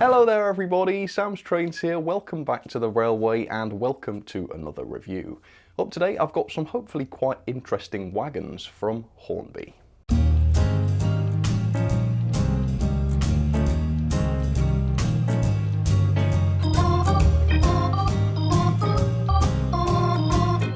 Hello there everybody, Sam's Trains here, welcome back to the railway and welcome to another review. Up today I've got some hopefully quite interesting wagons from Hornby.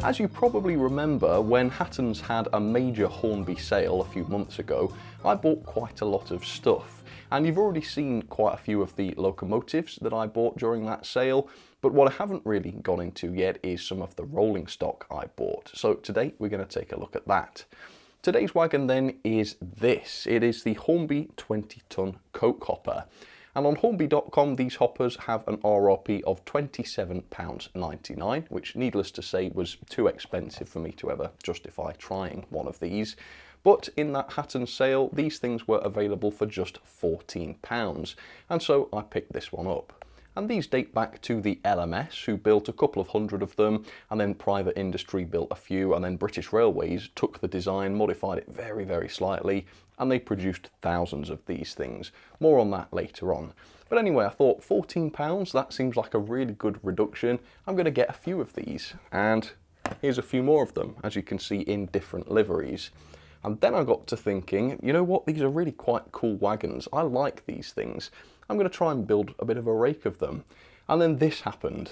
As you probably remember, when Hatton's had a major Hornby sale a few months ago, I bought quite a lot of stuff. And you've already seen quite a few of the locomotives that I bought during that sale, but what I haven't really gone into yet is some of the rolling stock I bought. So today we're going to take a look at that. Today's wagon then is this. It is the Hornby 20-ton coke hopper. And on Hornby.com, these hoppers have an RRP of £27.99, which needless to say was too expensive for me to ever justify trying one of these. But in that Hatton sale, these things were available for just £14, and so I picked this one up. And these date back to the LMS, who built a couple of hundred of them, and then private industry built a few, and then British Railways took the design, modified it very, very slightly, and they produced thousands of these things. More on that later on. But anyway, I thought £14, that seems like a really good reduction. I'm going to get a few of these, and here's a few more of them, as you can see in different liveries. And then I got to thinking, you know what, these are really quite cool wagons. I like these things. I'm going to try and build a bit of a rake of them. And then this happened.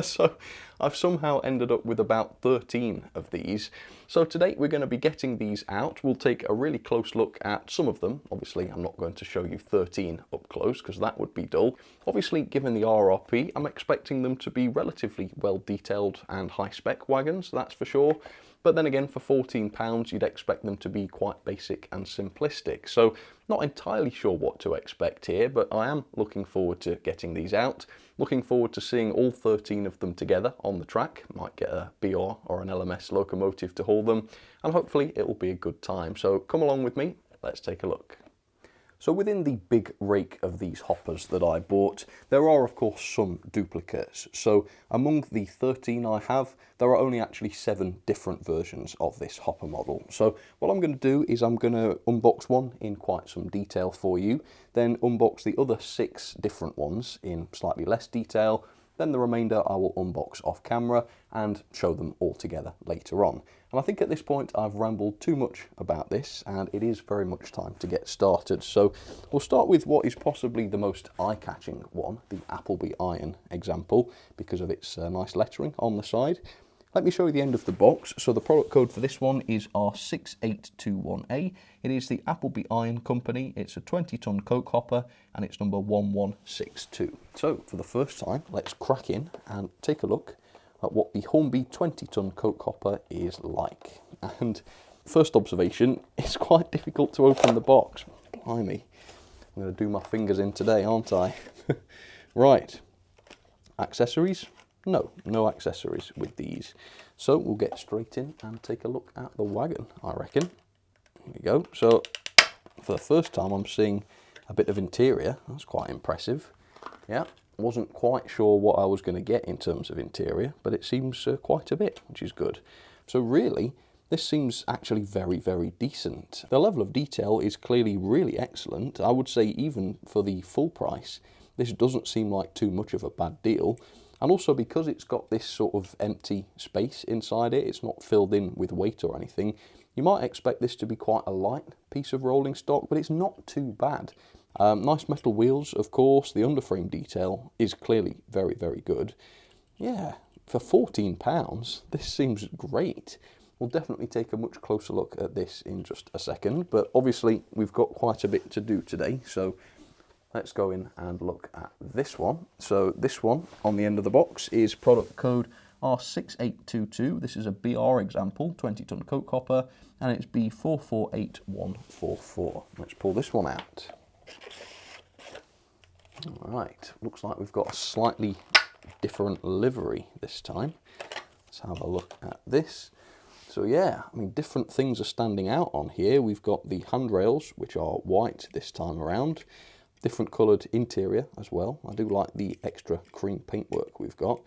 So I've somehow ended up with about 13 of these. So today we're going to be getting these out. We'll take a really close look at some of them. Obviously, I'm not going to show you 13 up close because that would be dull. Obviously, given the RRP, I'm expecting them to be relatively well detailed and high spec wagons, that's for sure. But then again, for £14, you'd expect them to be quite basic and simplistic. So not entirely sure what to expect here, but I am looking forward to getting these out. Looking forward to seeing all 13 of them together on the track. Might get a BR or an LMS locomotive to haul them, and hopefully it will be a good time. So come along with me, let's take a look. So within the big rake of these hoppers that I bought, there are of course some duplicates. So among the 13 I have, there are only actually 7 different versions of this hopper model. So what I'm going to do is I'm going to unbox one in quite some detail for you, then unbox the other 6 different ones in slightly less detail, then the remainder I will unbox off camera and show them all together later on. And I think at this point I've rambled too much about this, and it is very much time to get started. So we'll start with what is possibly the most eye-catching one, the Appleby Iron example, because of its nice lettering on the side. Let me show you the end of the box. So the product code for this one is R6821A. It is the Appleby Iron Company. It's a 20-ton coke hopper and it's number 1162. So for the first time, let's crack in and take a look at what the Hornby 20-ton coke hopper is like. And first observation, it's quite difficult to open the box. Blimey, I'm going to do my fingers in today, aren't I? Right, accessories? No accessories with these. So we'll get straight in and take a look at the wagon, I reckon. Here we go. So for the first time I'm seeing a bit of interior. That's quite impressive. Yeah, wasn't quite sure what I was going to get in terms of interior, but it seems quite a bit, which is good. So really, this seems actually very, very decent. The level of detail is clearly really excellent. I would say even for the full price, this doesn't seem like too much of a bad deal. And also because it's got this sort of empty space inside it, it's not filled in with weight or anything, you might expect this to be quite a light piece of rolling stock, but it's not too bad. Nice metal wheels, of course. The underframe detail is clearly very, very good. Yeah, for £14, this seems great. We'll definitely take a much closer look at this in just a second, but obviously we've got quite a bit to do today, so let's go in and look at this one. So this one on the end of the box is product code R6822. This is a BR example, 20-ton coke hopper, and it's B448144. Let's pull this one out. All right, looks like we've got a slightly different livery this time. Let's have a look at this. So yeah, I mean, different things are standing out on here. We've got the handrails, which are white this time around. Different coloured interior as well. I do like the extra cream paintwork we've got.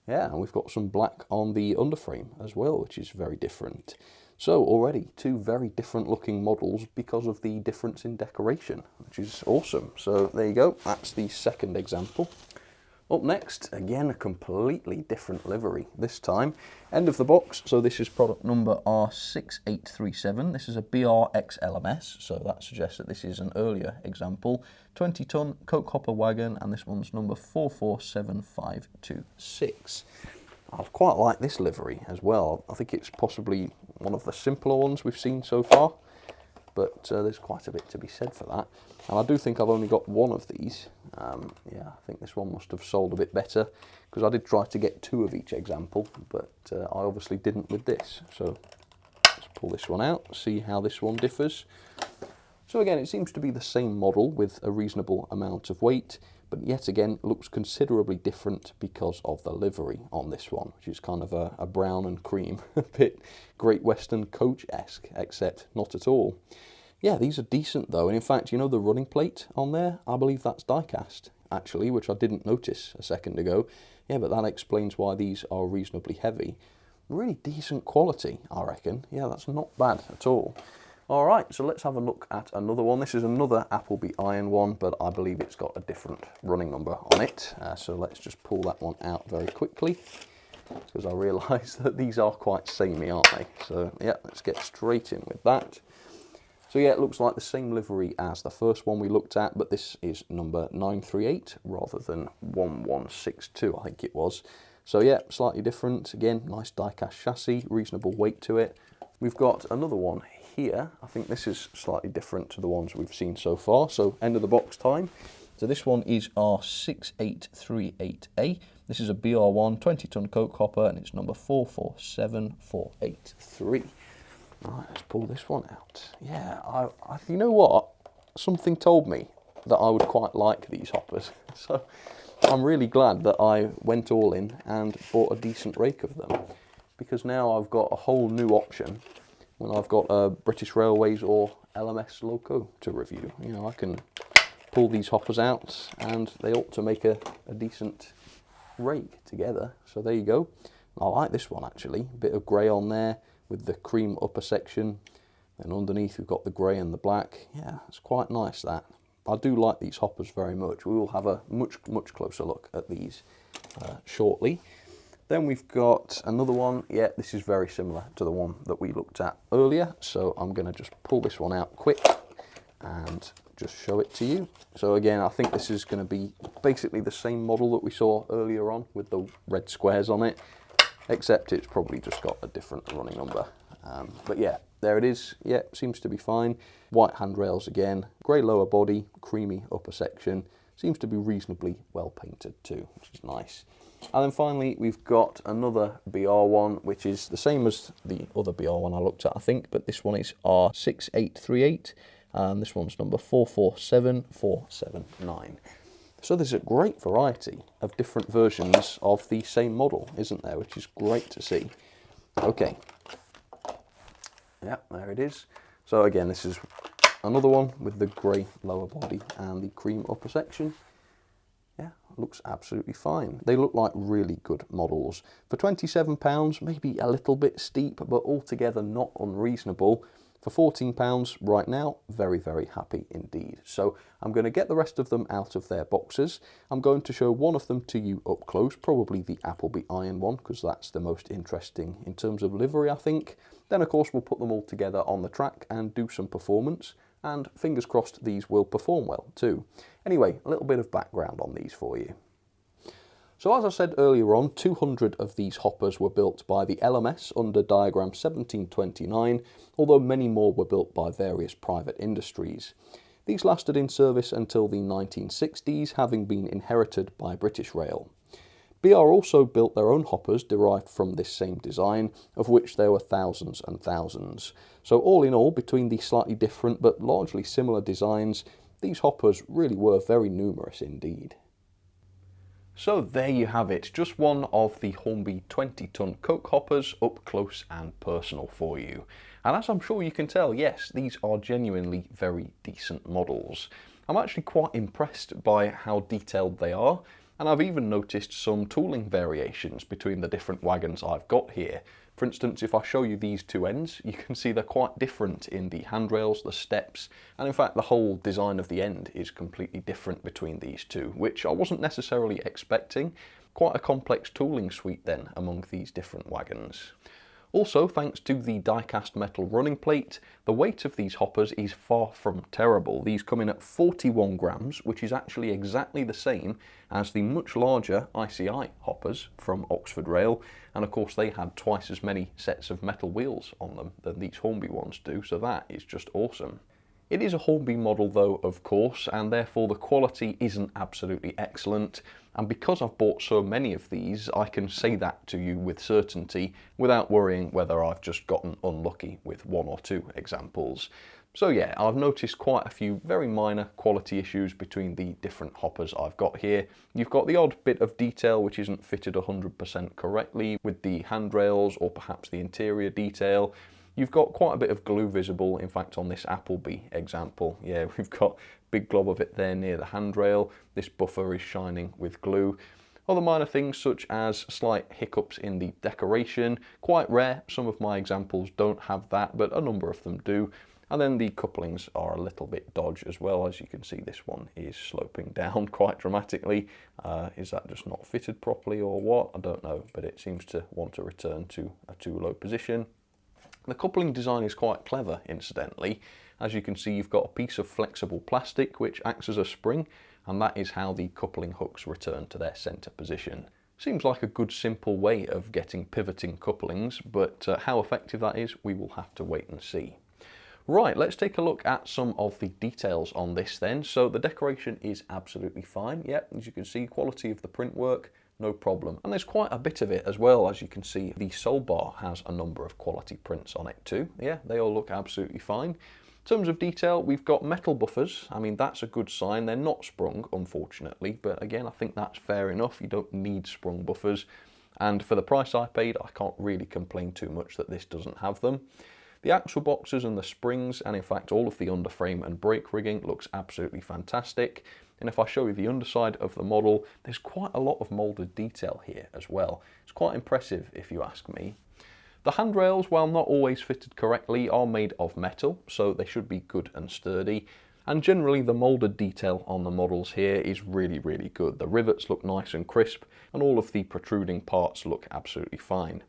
Yeah, and we've got some black on the underframe as well, which is very different. So already two very different looking models because of the difference in decoration, which is awesome. So there you go, that's the second example. Up next, again, a completely different livery this time. End of the box, so this is product number R6837. This is a BRX LMS, so that suggests that this is an earlier example. 20-ton coke hopper wagon, and this one's number 447526. I quite like this livery as well. I think it's possibly one of the simpler ones we've seen so far, but there's quite a bit to be said for that. And I do think I've only got one of these. Yeah, I think this one must have sold a bit better, because I did try to get two of each example, but I obviously didn't with this. So let's pull this one out, see how this one differs. So again, it seems to be the same model with a reasonable amount of weight, but yet again looks considerably different because of the livery on this one, which is kind of a brown and cream, a bit Great Western coach-esque, except not at all. Yeah, these are decent though, and in fact, you know the running plate on there? I believe that's die-cast, actually, which I didn't notice a second ago. Yeah, but that explains why these are reasonably heavy. Really decent quality, I reckon. Yeah, that's not bad at all. All right, so let's have a look at another one. This is another Appleby iron one, but I believe it's got a different running number on it. So let's just pull that one out very quickly, because I realise that these are quite samey, aren't they? So yeah, let's get straight in with that. So yeah, it looks like the same livery as the first one we looked at, but this is number 938 rather than 1162, I think it was. So yeah, slightly different. Again, nice die-cast chassis, reasonable weight to it. We've got another one here. I think this is slightly different to the ones we've seen so far. So end of the box time. So this one is R6838A. This is a BR1 20-ton coke hopper, and it's number 447483. Right, let's pull this one out. Yeah, you know what? Something told me that I would quite like these hoppers. So I'm really glad that I went all in and bought a decent rake of them, because now I've got a whole new option when I've got a British Railways or LMS loco to review. You know, I can pull these hoppers out and they ought to make a decent rake together. So there you go. I like this one actually, a bit of grey on there with the cream upper section, and underneath we've got the grey and the black. Yeah, it's quite nice that. I do like these hoppers very much. We will have a much closer look at these shortly. Then we've got another one. Yeah, this is very similar to the one that we looked at earlier, so I'm going to just pull this one out quick and just show it to you. So again, I think this is going to be basically the same model that we saw earlier on with the red squares on it, except it's probably just got a different running number. But yeah, there it is. Yeah, seems to be fine. White handrails again, grey lower body, creamy upper section. Seems to be reasonably well painted too, which is nice. And then finally, we've got another BR1, which is the same as the other BR1 I looked at, I think, but this one is R6838, and this one's number 447479. So there's a great variety of different versions of the same model, isn't there? Which is great to see. Okay. Yeah, there it is. So again, this is another one with the grey lower body and the cream upper section. Yeah, looks absolutely fine. They look like really good models. For £27, maybe a little bit steep, but altogether not unreasonable. For £14 right now, very happy indeed. So I'm going to get the rest of them out of their boxes. I'm going to show one of them to you up close, probably the Appleby iron one, because that's the most interesting in terms of livery, I think. Then of course we'll put them all together on the track and do some performance, and fingers crossed these will perform well too. Anyway, a little bit of background on these for you. So as I said earlier on, 200 of these hoppers were built by the LMS under diagram 1729, although many more were built by various private industries. These lasted in service until the 1960s, having been inherited by British Rail. BR also built their own hoppers derived from this same design, of which there were thousands and thousands. So all in all, between the slightly different but largely similar designs, these hoppers really were very numerous indeed. So there you have it, just one of the Hornby 20-ton coke hoppers up close and personal for you. And as I'm sure you can tell, yes, these are genuinely very decent models. I'm actually quite impressed by how detailed they are, and I've even noticed some tooling variations between the different wagons I've got here. For For instance, if I show you these two ends, you can see they're quite different in the handrails, the steps, and in fact the whole design of the end is completely different between these two, which I wasn't necessarily expecting. Quite a complex tooling suite then among these different wagons. Also, thanks to the die-cast metal running plate, the weight of these hoppers is far from terrible. These come in at 41 grams, which is actually exactly the same as the much larger ICI hoppers from Oxford Rail, and of course they had twice as many sets of metal wheels on them than these Hornby ones do, so that is just awesome. It is a Hornby model though, of course, and therefore the quality isn't absolutely excellent, and because I've bought so many of these, I can say that to you with certainty without worrying whether I've just gotten unlucky with one or two examples. So yeah, I've noticed quite a few very minor quality issues between the different hoppers I've got here. You've got the odd bit of detail which isn't fitted 100% correctly with the handrails or perhaps the interior detail. You've got quite a bit of glue visible, in fact on this Appleby example. Yeah, we've got a big glob of it there near the handrail. This buffer is shining with glue. Other minor things such as slight hiccups in the decoration, quite rare. Some of my examples don't have that, but a number of them do. And then the couplings are a little bit dodgy as well. As you can see, this one is sloping down quite dramatically. Is that just not fitted properly or what? I don't know, but it seems to want to return to a too low position. The coupling design is quite clever, incidentally. As you can see, you've got a piece of flexible plastic which acts as a spring, and that is how the coupling hooks return to their centre position. Seems like a good simple way of getting pivoting couplings, but how effective that is, we will have to wait and see. Right, let's take a look at some of the details on this then. So the decoration is absolutely fine. Yep, as you can see, quality of the print work, no problem. And there's quite a bit of it as well. As you can see, the sole bar has a number of quality prints on it too. Yeah, they all look absolutely fine. In terms of detail, we've got metal buffers. I mean, that's a good sign. They're not sprung, unfortunately, but again, I think that's fair enough. You don't need sprung buffers. And for the price I paid, I can't really complain too much that this doesn't have them. The axle boxes and the springs, and in fact all of the underframe and brake rigging looks absolutely fantastic. And if I show you the underside of the model, there's quite a lot of moulded detail here as well. It's quite impressive if you ask me. The handrails, while not always fitted correctly, are made of metal, so they should be good and sturdy. And generally the moulded detail on the models here is really, really good. The rivets look nice and crisp, and all of the protruding parts look absolutely fine.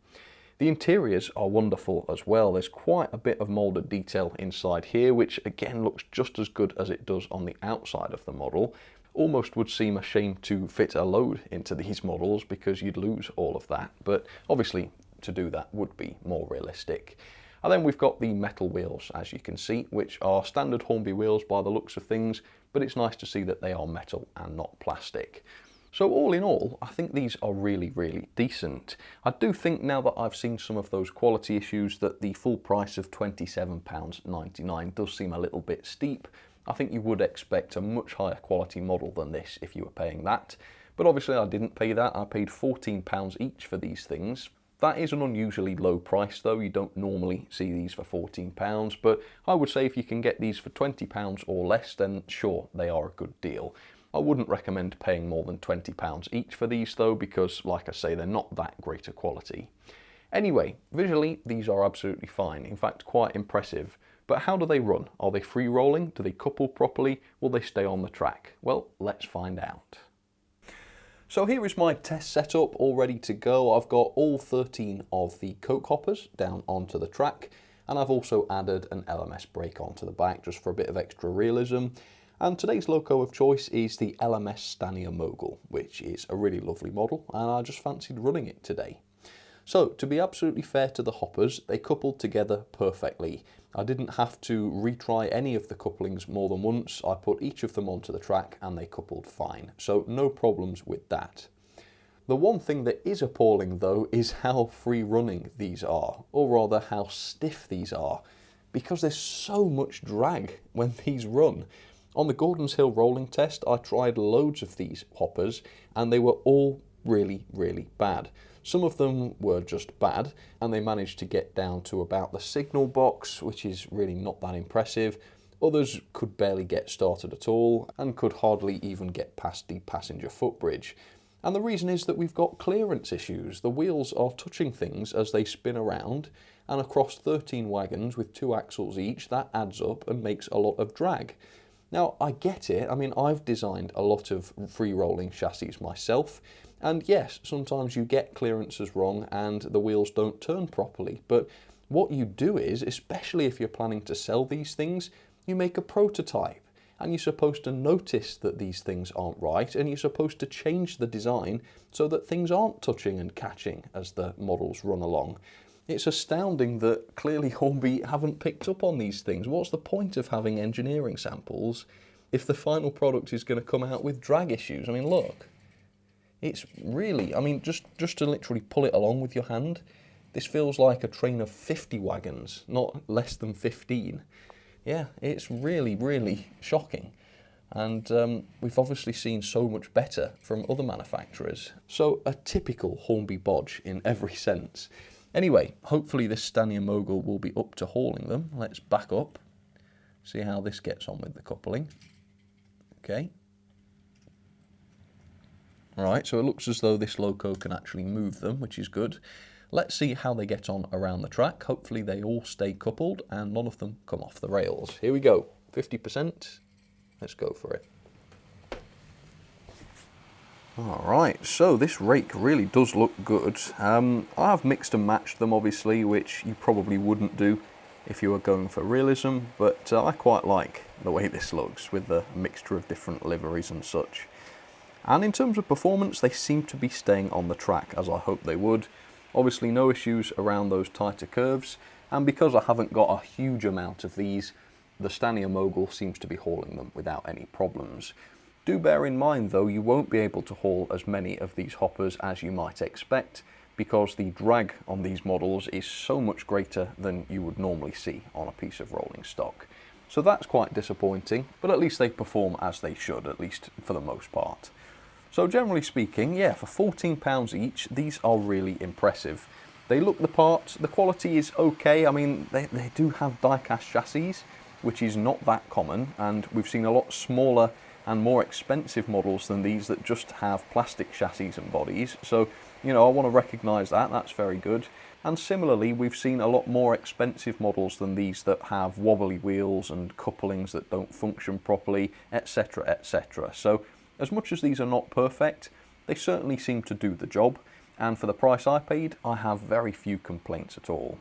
The interiors are wonderful as well. There's quite a bit of moulded detail inside here, which again looks just as good as it does on the outside of the model. Almost would seem a shame to fit a load into these models because you'd lose all of that, but obviously to do that would be more realistic. And then we've got the metal wheels, as you can see, which are standard Hornby wheels by the looks of things, but it's nice to see that they are metal and not plastic. So all in all, I think these are really, really decent. I do think now that I've seen some of those quality issues that the full price of £27.99 does seem a little bit steep. I think you would expect a much higher quality model than this if you were paying that. But obviously I didn't pay that. I paid £14 each for these things. That is an unusually low price though. You don't normally see these for £14, but I would say if you can get these for £20 or less, then sure, they are a good deal. I wouldn't recommend paying more than £20 each for these though, because like I say, they're not that great a quality. Anyway, visually, these are absolutely fine. In fact, quite impressive. But how do they run? Are they free rolling? Do they couple properly? Will they stay on the track? Well, let's find out. So here is my test setup all ready to go. I've got all 13 of the coke hoppers down onto the track, and I've also added an LMS brake onto the back just for a bit of extra realism. And today's loco of choice is the LMS Stania Mogul, which is a really lovely model, and I just fancied running it today. So, to be absolutely fair to the hoppers, they coupled together perfectly. I didn't have to retry any of the couplings more than once. I put each of them onto the track and they coupled fine, so no problems with that. The one thing that is appalling though is how free running these are, or rather how stiff these are, because there's so much drag when these run. On the Gordons Hill rolling test, I tried loads of these hoppers and they were all really, really bad. Some of them were just bad and they managed to get down to about the signal box, which is really not that impressive. Others could barely get started at all and could hardly even get past the passenger footbridge. And the reason is that we've got clearance issues. The wheels are touching things as they spin around, and across 13 wagons with 2 axles each, that adds up and makes a lot of drag. Now, I get it. I mean, I've designed a lot of free-rolling chassis myself, and yes, sometimes you get clearances wrong and the wheels don't turn properly, but what you do is, especially if you're planning to sell these things, you make a prototype, and you're supposed to notice that these things aren't right, and you're supposed to change the design so that things aren't touching and catching as the models run along. It's astounding that clearly Hornby haven't picked up on these things. What's the point of having engineering samples if the final product is going to come out with drag issues? I mean, look, it's really, I mean, just to literally pull it along with your hand, this feels like a train of 50 wagons, not less than 15. Yeah, it's really, really shocking. And we've obviously seen so much better from other manufacturers. So a typical Hornby bodge in every sense. Anyway, hopefully this Stanier Mogul will be up to hauling them. Let's back up, see how this gets on with the coupling. Okay. Alright, so it looks as though this loco can actually move them, which is good. Let's see how they get on around the track. Hopefully they all stay coupled and none of them come off the rails. Here we go, 50%. Let's go for it. Alright, so this rake really does look good. I've mixed and matched them obviously, which you probably wouldn't do if you were going for realism, but I quite like the way this looks with the mixture of different liveries and such. And in terms of performance, they seem to be staying on the track as I hope they would. Obviously no issues around those tighter curves, and because I haven't got a huge amount of these, the Stanier Mogul seems to be hauling them without any problems. Do bear in mind though, you won't be able to haul as many of these hoppers as you might expect, because the drag on these models is so much greater than you would normally see on a piece of rolling stock. So that's quite disappointing, but at least they perform as they should, at least for the most part. So generally speaking, yeah, for £14 each, these are really impressive. They look the part, the quality is okay. I mean, they do have die-cast chassis, which is not that common, and we've seen a lot smaller and more expensive models than these that just have plastic chassis and bodies. So, you know, I want to recognise that, that's very good. And similarly, we've seen a lot more expensive models than these that have wobbly wheels and couplings that don't function properly, etc, etc. So, as much as these are not perfect, they certainly seem to do the job, and for the price I paid, I have very few complaints at all.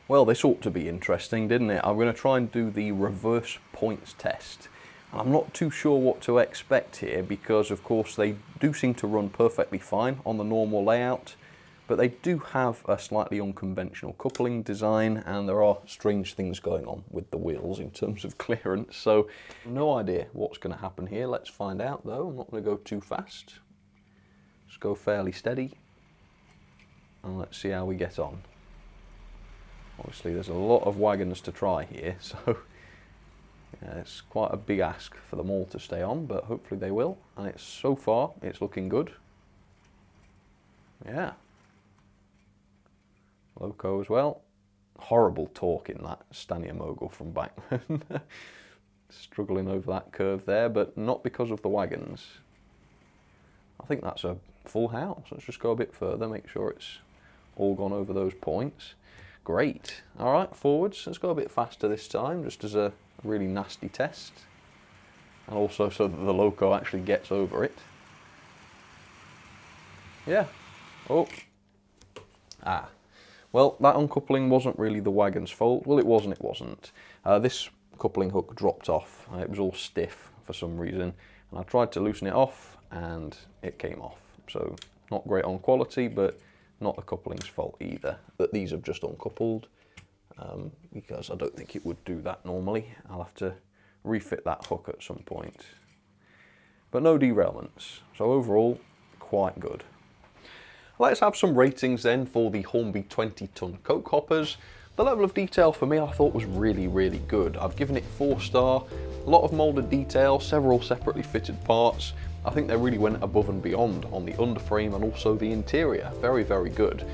Well, this ought to be interesting, didn't it? I'm going to try and do the reverse points test. I'm not too sure what to expect here because, of course, they do seem to run perfectly fine on the normal layout, but they do have a slightly unconventional coupling design, and there are strange things going on with the wheels in terms of clearance, so no idea what's going to happen here. Let's find out though. I'm not going to go too fast. Just go fairly steady, and let's see how we get on. Obviously there's a lot of wagons to try here, so yeah, it's quite a big ask for them all to stay on, but hopefully they will, and so far it's looking good. Yeah. Loco as well. Horrible torque in that Stanier Mogul from Bachmann. Struggling over that curve there, but not because of the wagons. I think that's a full house. Let's just go a bit further, make sure it's all gone over those points. Great. All right, forwards. Let's go a bit faster this time, just as a really nasty test. And also so that the loco actually gets over it. Yeah. Oh. Ah. Well, that uncoupling wasn't really the wagon's fault. Well, it was and it wasn't. This coupling hook dropped off. It was all stiff for some reason. And I tried to loosen it off and it came off. So not great on quality, but not the coupling's fault either. But these have just uncoupled because I don't think it would do that normally. I'll have to refit that hook at some point. But no derailments. So overall, quite good. Let's have some ratings then for the Hornby 20-ton coke hoppers. The level of detail for me I thought was really, really good. I've given it 4-star, a lot of moulded detail, several separately fitted parts. I think they really went above and beyond on the underframe and also the interior. Very, very good.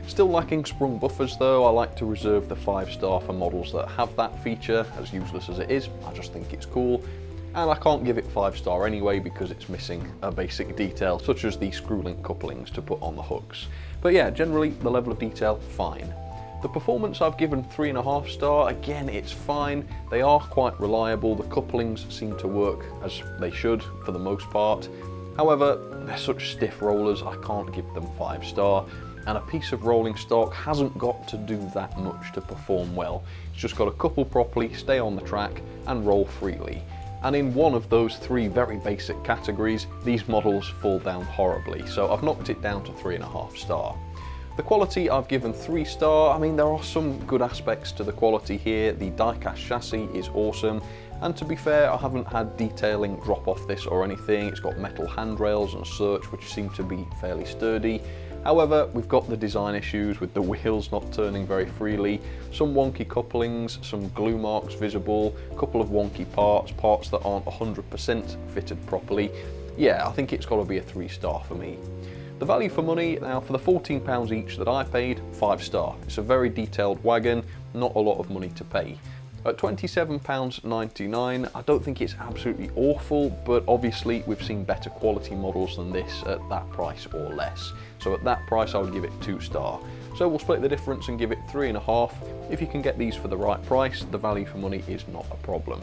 Still lacking sprung buffers though. I like to reserve the 5-star for models that have that feature, as useless as it is. I just think it's cool. And I can't give it 5-star anyway because it's missing a basic detail such as the screw link couplings to put on the hooks. But yeah, generally the level of detail, fine. The performance I've given 3.5 star, again it's fine, they are quite reliable, the couplings seem to work as they should for the most part. However, they're such stiff rollers, I can't give them 5 star, and a piece of rolling stock hasn't got to do that much to perform well. It's just got to couple properly, stay on the track, and roll freely. And in one of those 3 very basic categories, these models fall down horribly, so I've knocked it down to 3.5 star. The quality I've given 3 star. I mean, there are some good aspects to the quality here. The die-cast chassis is awesome, and to be fair, I haven't had detailing drop off this or anything. It's got metal handrails and such, which seem to be fairly sturdy. However, we've got the design issues with the wheels not turning very freely, some wonky couplings, some glue marks visible, a couple of wonky parts that aren't 100% fitted properly. Yeah, I think it's got to be a 3 star for me. The value for money, now for the £14 each that I paid, 5 star. It's a very detailed wagon, not a lot of money to pay. At £27.99, I don't think it's absolutely awful, but obviously we've seen better quality models than this at that price or less. So at that price I would give it 2 star. So we'll split the difference and give it 3.5. If you can get these for the right price, the value for money is not a problem.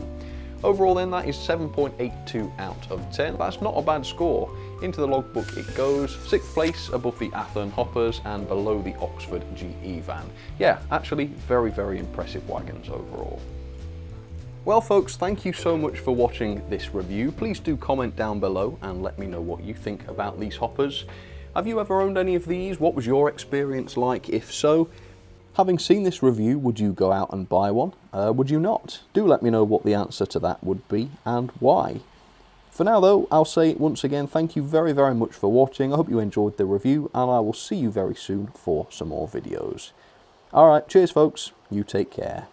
Overall then, that is 7.82 out of 10. That's not a bad score. Into the logbook it goes, 6th place above the Athearn Hoppers and below the Oxford GE van. Yeah, actually very, very impressive wagons overall. Well folks, thank you so much for watching this review. Please do comment down below and let me know what you think about these hoppers. Have you ever owned any of these? What was your experience like, if so? Having seen this review, would you go out and buy one? Would you not? Do let me know what the answer to that would be and why. For now though, I'll say once again, thank you very, very much for watching. I hope you enjoyed the review and I will see you very soon for some more videos. Alright, cheers folks. You take care.